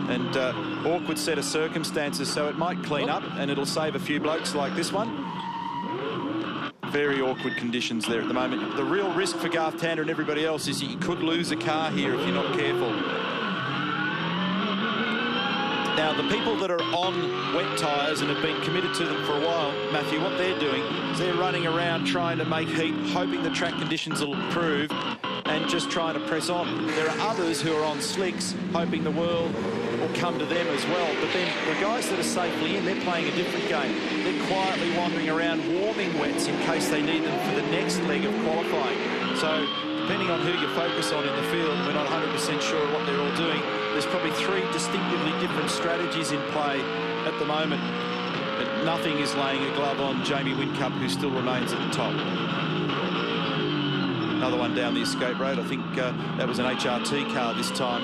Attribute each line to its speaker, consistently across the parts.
Speaker 1: and awkward set of circumstances, so it might clean up and it'll save a few blokes like this one. Very awkward conditions there at the moment. The real risk for Garth Tander and everybody else is you could lose a car here if you're not careful. Now, the people that are on wet tyres and have been committed to them for a while, Matthew, what they're doing is they're running around trying to make heat, hoping the track conditions will improve and just trying to press on. There are others who are on slicks, hoping the world will come to them as well. But then the guys that are safely in, they're playing a different game. They're quietly wandering around warming wets in case they need them for the next leg of qualifying. So depending on who you focus on in the field, we're not 100% sure what they're all doing. There's probably three distinctively different strategies in play at the moment. But nothing is laying a glove on Jamie Whincup, who still remains at the top. Another one down the escape road. I think that was an HRT car this time.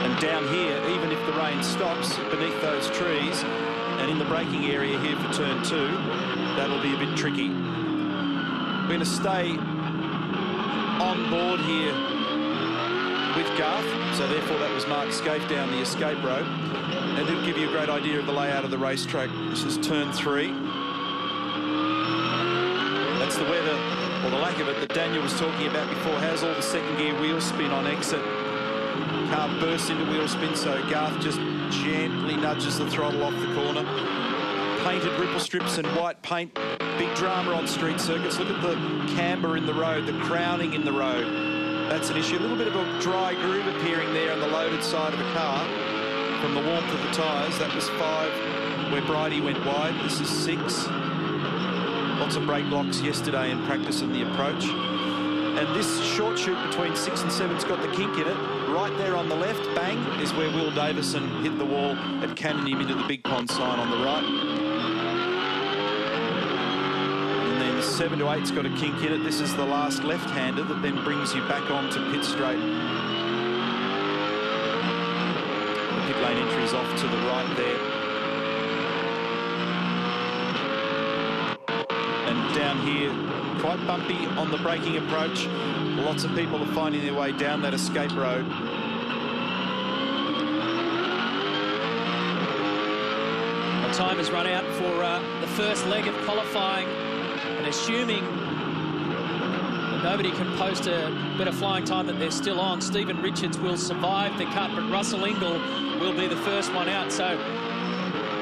Speaker 1: And down here, even if the rain stops beneath those trees and in the braking area here for turn 2, that'll be a bit tricky. We're going to stay on board here with Garth, so therefore that was Mark Scaife down the escape road, and it'll give you a great idea of the layout of the racetrack. This is turn 3. That's the weather, or the lack of it, that Daniel was talking about before. Has all the second gear wheel spin on exit. Car bursts into wheel spin, so Garth just gently nudges the throttle off the corner. Painted ripple strips and white paint. Big drama on street circuits. Look at the camber in the road, the crowning in the road. That's an issue. A little bit of a dry groove appearing there on the loaded side of the car from the warmth of the tyres. That was 5 where Bridie went wide. This is 6. Lots of brake locks yesterday in practice in the approach. And this short shoot between 6 and 7's got the kink in it. Right there on the left, bang, is where Will Davison hit the wall at cannon him into the big pond sign on the right. 7 to 8's got a kink in it. This is the last left-hander that then brings you back onto pit straight. The pit lane entry's off to the right there. And down here, quite bumpy on the braking approach. Lots of people are finding their way down that escape road.
Speaker 2: Well, time has run out for the first leg of qualifying. And assuming that nobody can post a better flying time that they're still on, Stephen Richards will survive the cut, but Russell Ingall will be the first one out. So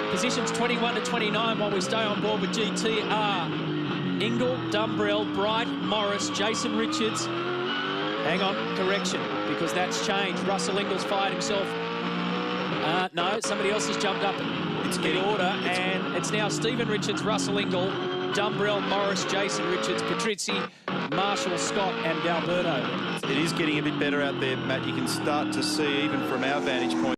Speaker 2: positions 21 to 29 while we stay on board with GT are Ingall, Dumbrell, Bright, Morris, Jason Richards. Hang on, correction, because that's changed. Russell Ingall's fired himself. No, somebody else has jumped up in order, and it's now Stephen Richards, Russell Ingall, Dumbrell, Morris, Jason Richards, Patrizzi, Marshall, Scott and D'Alberto.
Speaker 1: It is getting a bit better out there, Matt. You can start to see, even from our vantage point,